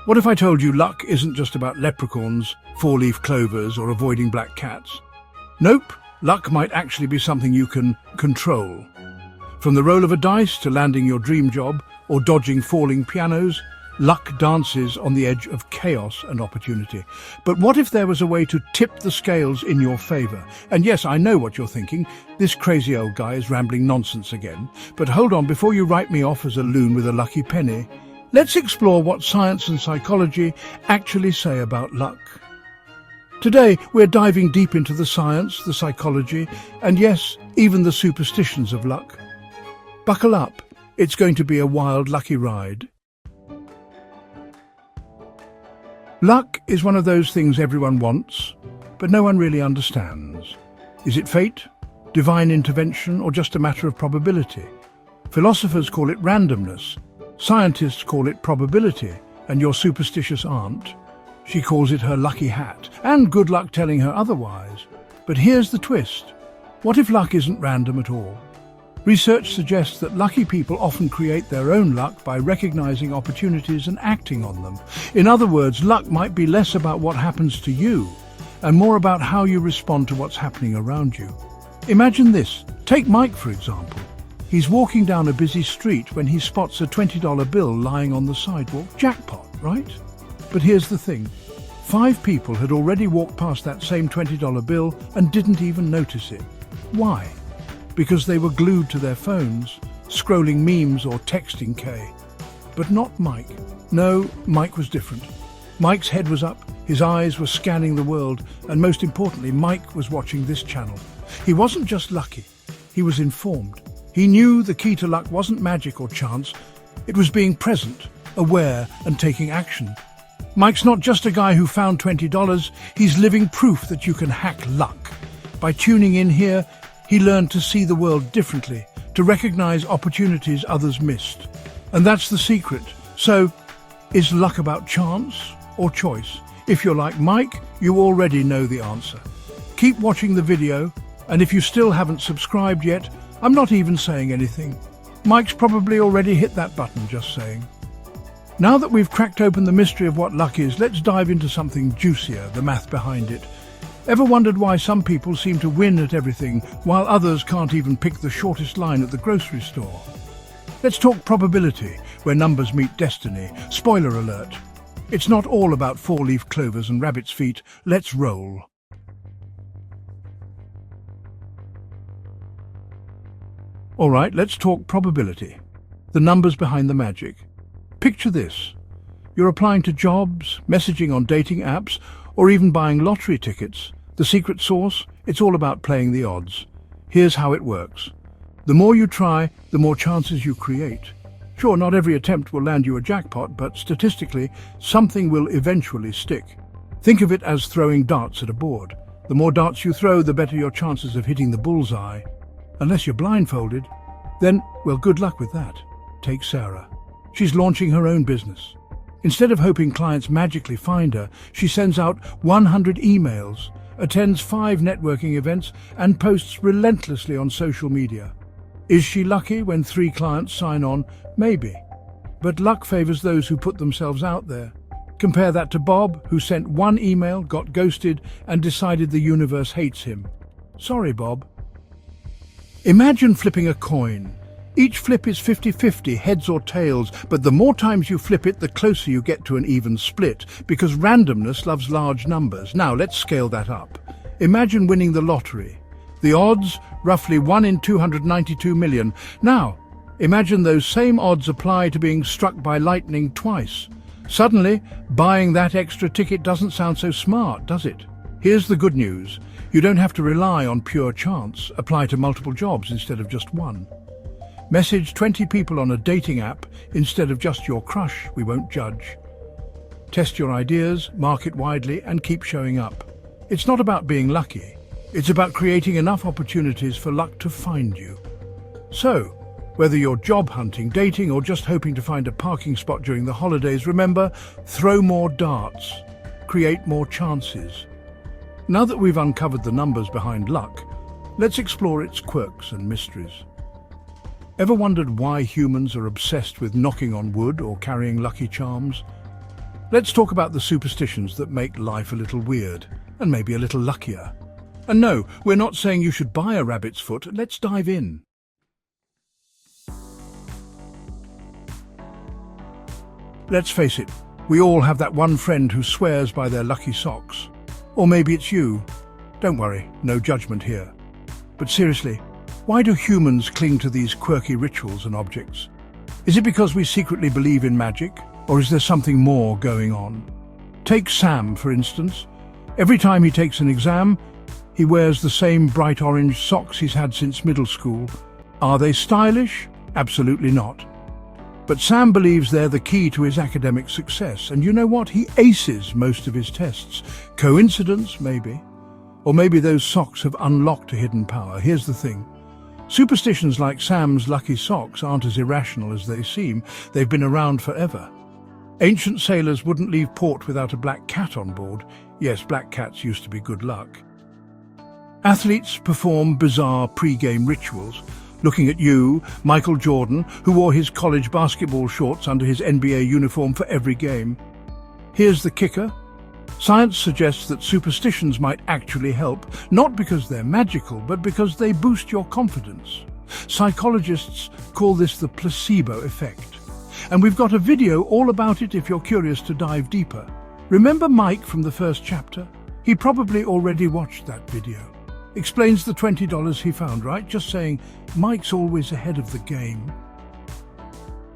What if I told you luck isn't just about leprechauns, four-leaf clovers, or avoiding black cats? Nope, luck might actually be something you can control. From the roll of a dice to landing your dream job or dodging falling pianos, luck dances on the edge of chaos and opportunity. But what if there was a way to tip the scales in your favor? And yes, I know what you're thinking. This crazy old guy is rambling nonsense again. But hold on, before you write me off as a loon with a lucky penny, let's explore what science and psychology actually say about luck. Today, we're diving deep into the science, the psychology, and yes, even the superstitions of luck. Buckle up, it's going to be a wild, lucky ride. Luck is one of those things everyone wants, but no one really understands. Is it fate, divine intervention, or just a matter of probability? Philosophers call it randomness. Scientists call it probability, and your superstitious aunt, she calls it her lucky hat, and good luck telling her otherwise. But here's the twist. What if luck isn't random at all? Research suggests that lucky people often create their own luck by recognizing opportunities and acting on them. In other words, luck might be less about what happens to you and more about how you respond to what's happening around you. Imagine this. Take Mike, for example. He's walking down a busy street when he spots a $20 bill lying on the sidewalk. Jackpot, right? But here's the thing. 5 people had already walked past that same $20 bill and didn't even notice it. Why? Because they were glued to their phones, scrolling memes or texting Kay. But not Mike. No, Mike was different. Mike's head was up, his eyes were scanning the world, and most importantly, Mike was watching this channel. He wasn't just lucky, he was informed. He knew the key to luck wasn't magic or chance, it was being present, aware, and taking action. Mike's not just a guy who found $20, he's living proof that you can hack luck. By tuning in here, he learned to see the world differently, to recognize opportunities others missed. And that's the secret. So, is luck about chance or choice? If you're like Mike, you already know the answer. Keep watching the video, and if you still haven't subscribed yet, I'm not even saying anything. Mike's probably already hit that button, just saying. Now that we've cracked open the mystery of what luck is, let's dive into something juicier, the math behind it. Ever wondered why some people seem to win at everything, while others can't even pick the shortest line at the grocery store? Let's talk probability, where numbers meet destiny. Spoiler alert. It's not all about four-leaf clovers and rabbit's feet. Let's roll. All right, let's talk probability. The numbers behind the magic. Picture this. You're applying to jobs, messaging on dating apps, or even buying lottery tickets. The secret sauce? It's all about playing the odds. Here's how it works. The more you try, the more chances you create. Sure, not every attempt will land you a jackpot, but statistically, something will eventually stick. Think of it as throwing darts at a board. The more darts you throw, the better your chances of hitting the bullseye. Unless you're blindfolded, then, well, good luck with that. Take Sarah. She's launching her own business. Instead of hoping clients magically find her, she sends out 100 emails, attends 5 networking events, and posts relentlessly on social media. Is she lucky when 3 clients sign on? Maybe. But luck favors those who put themselves out there. Compare that to Bob, who sent 1 email, got ghosted, and decided the universe hates him. Sorry, Bob. Imagine flipping a coin. Each flip is 50-50, heads or tails, but the more times you flip it, the closer you get to an even split, because randomness loves large numbers. Now, let's scale that up. Imagine winning the lottery. The odds, roughly 1 in 292 million. Now, imagine those same odds apply to being struck by lightning twice. Suddenly, buying that extra ticket doesn't sound so smart, does it? Here's the good news. You don't have to rely on pure chance. Apply to multiple jobs instead of just one. Message 20 people on a dating app instead of just your crush. We won't judge. Test your ideas, market widely, and keep showing up. It's not about being lucky. It's about creating enough opportunities for luck to find you. So, whether you're job hunting, dating, or just hoping to find a parking spot during the holidays, remember, throw more darts, create more chances. Now that we've uncovered the numbers behind luck, let's explore its quirks and mysteries. Ever wondered why humans are obsessed with knocking on wood or carrying lucky charms? Let's talk about the superstitions that make life a little weird, and maybe a little luckier. And no, we're not saying you should buy a rabbit's foot. Let's dive in. Let's face it, we all have that one friend who swears by their lucky socks. Or maybe it's you. Don't worry, no judgment here. But seriously, why do humans cling to these quirky rituals and objects? Is it because we secretly believe in magic, or is there something more going on? Take Sam, for instance. Every time he takes an exam, he wears the same bright orange socks he's had since middle school. Are they stylish? Absolutely not. But Sam believes they're the key to his academic success, and you know what? He aces most of his tests. Coincidence, maybe. Or maybe those socks have unlocked a hidden power. Here's the thing. Superstitions like Sam's lucky socks aren't as irrational as they seem. They've been around forever. Ancient sailors wouldn't leave port without a black cat on board. Yes, black cats used to be good luck. Athletes perform bizarre pre-game rituals. Looking at you, Michael Jordan, who wore his college basketball shorts under his NBA uniform for every game. Here's the kicker. Science suggests that superstitions might actually help, not because they're magical, but because they boost your confidence. Psychologists call this the placebo effect. And we've got a video all about it if you're curious to dive deeper. Remember Mike from the first chapter? He probably already watched that video. Explains the $20 he found, right? Just saying, Mike's always ahead of the game.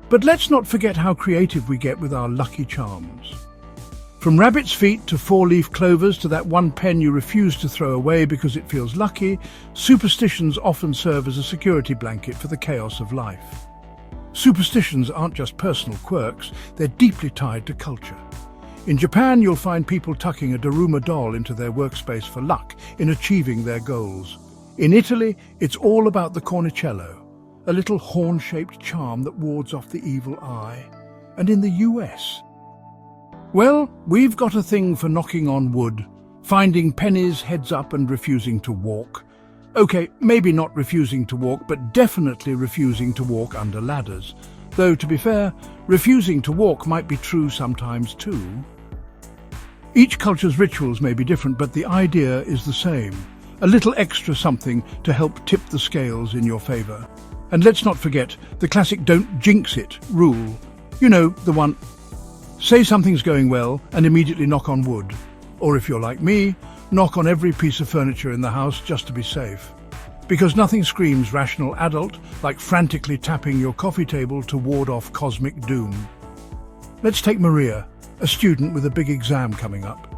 But let's not forget how creative we get with our lucky charms. From rabbit's feet to four-leaf clovers to that one pen you refuse to throw away because it feels lucky, superstitions often serve as a security blanket for the chaos of life. Superstitions aren't just personal quirks, they're deeply tied to culture. In Japan, you'll find people tucking a Daruma doll into their workspace for luck in achieving their goals. In Italy, it's all about the cornicello, a little horn-shaped charm that wards off the evil eye. And in the US, well, we've got a thing for knocking on wood, finding pennies heads up and refusing to walk. Okay, maybe not refusing to walk, but definitely refusing to walk under ladders. Though, to be fair, refusing to walk might be true sometimes too. Each culture's rituals may be different, but the idea is the same. A little extra something to help tip the scales in your favor. And let's not forget the classic "don't jinx it" rule. You know, the one, say something's going well and immediately knock on wood. Or if you're like me, knock on every piece of furniture in the house just to be safe. Because nothing screams rational adult like frantically tapping your coffee table to ward off cosmic doom. Let's take Maria, a student with a big exam coming up.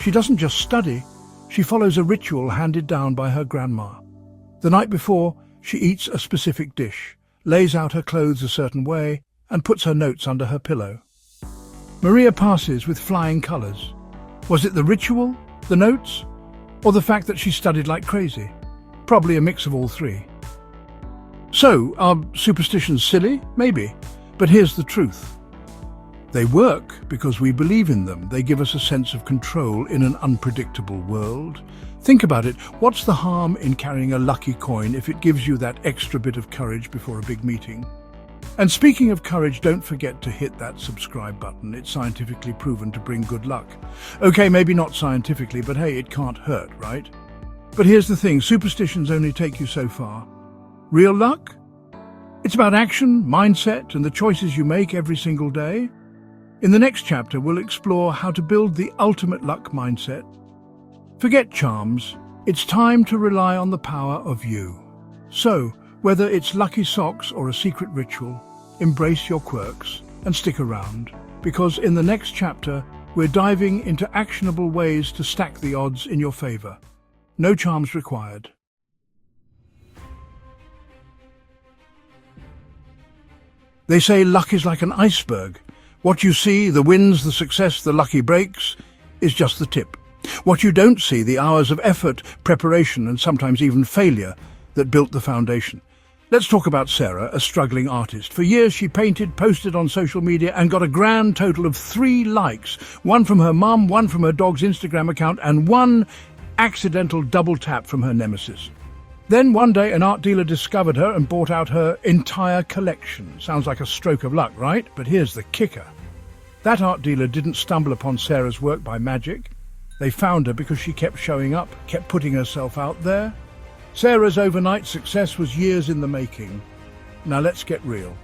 She doesn't just study, she follows a ritual handed down by her grandma. The night before, she eats a specific dish, lays out her clothes a certain way, and puts her notes under her pillow. Maria passes with flying colours. Was it the ritual, the notes, or the fact that she studied like crazy? Probably a mix of all three. So, are superstitions silly? Maybe. But here's the truth. They work because we believe in them. They give us a sense of control in an unpredictable world. Think about it. What's the harm in carrying a lucky coin if it gives you that extra bit of courage before a big meeting? And speaking of courage, don't forget to hit that subscribe button. It's scientifically proven to bring good luck. Okay, maybe not scientifically, but hey, it can't hurt, right? But here's the thing, superstitions only take you so far. Real luck? It's about action, mindset, and the choices you make every single day. In the next chapter, we'll explore how to build the ultimate luck mindset. Forget charms. It's time to rely on the power of you. So, whether it's lucky socks or a secret ritual, embrace your quirks and stick around, because in the next chapter, we're diving into actionable ways to stack the odds in your favor. No charms required. They say luck is like an iceberg. What you see, the wins, the success, the lucky breaks, is just the tip. What you don't see, the hours of effort, preparation, and sometimes even failure that built the foundation. Let's talk about Sarah, a struggling artist. For years she painted, posted on social media, and got a grand total of 3 likes. One from her mum, one from her dog's Instagram account, and one accidental double tap from her nemesis. Then one day an art dealer discovered her and bought out her entire collection. Sounds like a stroke of luck, right? But here's the kicker. That art dealer didn't stumble upon Sarah's work by magic. They found her because she kept showing up, kept putting herself out there. Sarah's overnight success was years in the making. Now let's get real.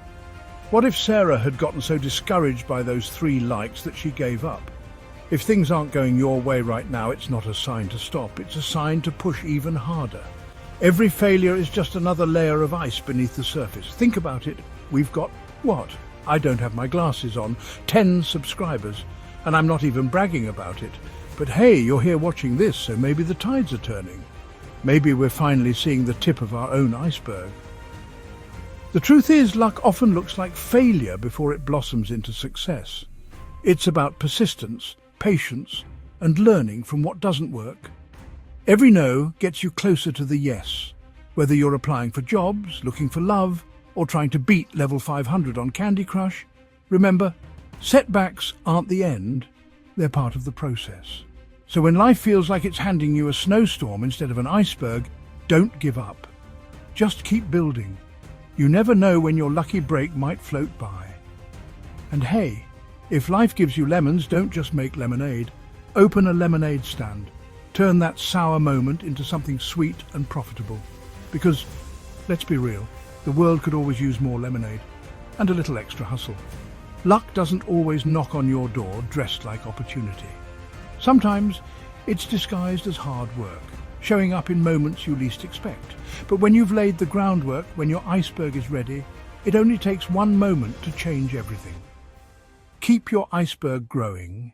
What if Sarah had gotten so discouraged by those 3 likes that she gave up? If things aren't going your way right now, it's not a sign to stop. It's a sign to push even harder. Every failure is just another layer of ice beneath the surface. Think about it. We've got, what? I don't have my glasses on. 10 subscribers. And I'm not even bragging about it. But hey, you're here watching this, so maybe the tides are turning. Maybe we're finally seeing the tip of our own iceberg. The truth is, luck often looks like failure before it blossoms into success. It's about persistence, patience, and learning from what doesn't work. Every no gets you closer to the yes, whether you're applying for jobs, looking for love, or trying to beat level 500 on Candy Crush. Remember, setbacks aren't the end, they're part of the process. So when life feels like it's handing you a snowstorm instead of an iceberg, don't give up. Just keep building. You never know when your lucky break might float by. And hey, if life gives you lemons, don't just make lemonade. Open a lemonade stand. Turn that sour moment into something sweet and profitable. Because, let's be real, the world could always use more lemonade. And a little extra hustle. Luck doesn't always knock on your door dressed like opportunity. Sometimes it's disguised as hard work, showing up in moments you least expect. But when you've laid the groundwork, when your iceberg is ready, it only takes one moment to change everything. Keep your iceberg growing.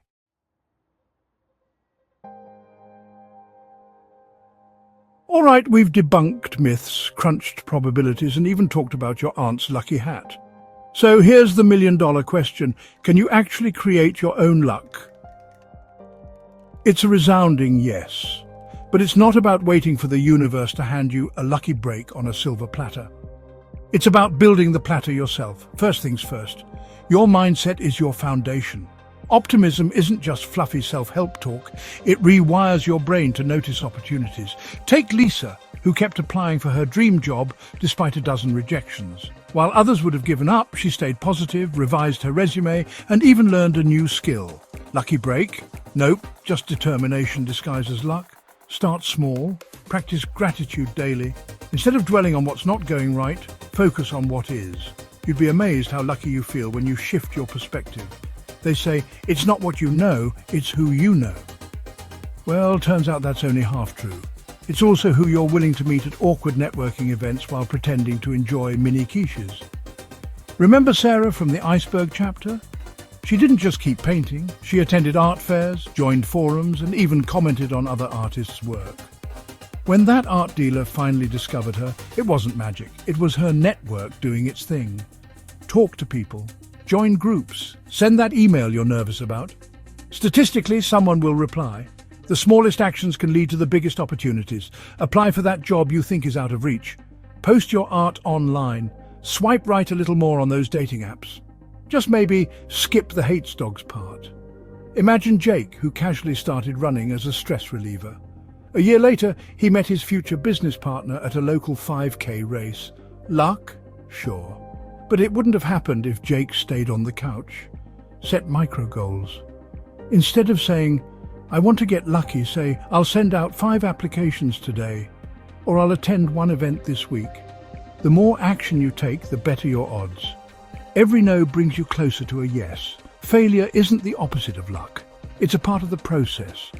All right, we've debunked myths, crunched probabilities, and even talked about your aunt's lucky hat. So here's the million-dollar question. Can you actually create your own luck? It's a resounding yes. But it's not about waiting for the universe to hand you a lucky break on a silver platter. It's about building the platter yourself. First things first, your mindset is your foundation. Optimism isn't just fluffy self-help talk. It rewires your brain to notice opportunities. Take Lisa, who kept applying for her dream job despite a dozen rejections. While others would have given up, she stayed positive, revised her resume, and even learned a new skill. Lucky break? Nope, just determination disguised as luck. Start small, practice gratitude daily. Instead of dwelling on what's not going right, focus on what is. You'd be amazed how lucky you feel when you shift your perspective. They say, it's not what you know, it's who you know. Well, turns out that's only half true. It's also who you're willing to meet at awkward networking events while pretending to enjoy mini quiches. Remember Sarah from the Iceberg chapter? She didn't just keep painting, she attended art fairs, joined forums, and even commented on other artists' work. When that art dealer finally discovered her, it wasn't magic, it was her network doing its thing. Talk to people, join groups, send that email you're nervous about. Statistically, someone will reply. The smallest actions can lead to the biggest opportunities. Apply for that job you think is out of reach. Post your art online. Swipe right a little more on those dating apps. Just maybe skip the hates dogs part. Imagine Jake, who casually started running as a stress reliever. A year later, he met his future business partner at a local 5K race. Luck? Sure. But it wouldn't have happened if Jake stayed on the couch. Set micro goals. Instead of saying, I want to get lucky, say, I'll send out 5 applications today, or I'll attend 1 event this week. The more action you take, the better your odds. Every no brings you closer to a yes. Failure isn't the opposite of luck. It's a part of the process.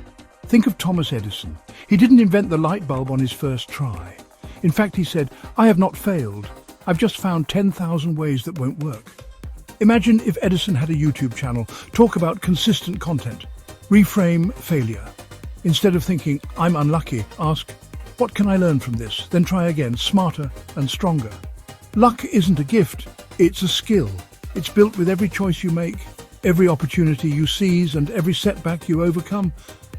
Think of Thomas Edison. He didn't invent the light bulb on his first try. In fact, he said, I have not failed. I've just found 10,000 ways that won't work. Imagine if Edison had a YouTube channel. Talk about consistent content. Reframe failure. Instead of thinking, I'm unlucky, ask, what can I learn from this? Then try again, smarter and stronger. Luck isn't a gift, it's a skill. It's built with every choice you make, every opportunity you seize, and every setback you overcome.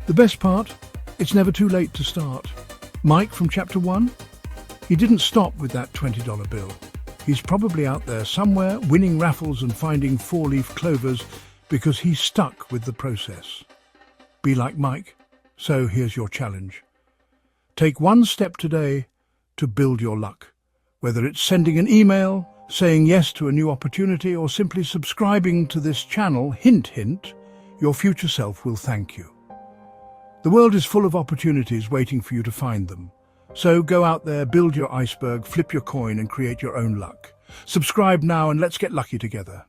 The best part, it's never too late to start. Mike from Chapter 1? He didn't stop with that $20 bill. He's probably out there somewhere winning raffles and finding 4-leaf clovers because he's stuck with the process. Be like Mike. So here's your challenge. Take one step today to build your luck. Whether it's sending an email, saying yes to a new opportunity, or simply subscribing to this channel, hint, hint, your future self will thank you. The world is full of opportunities waiting for you to find them. So go out there, build your iceberg, flip your coin and create your own luck. Subscribe now and let's get lucky together.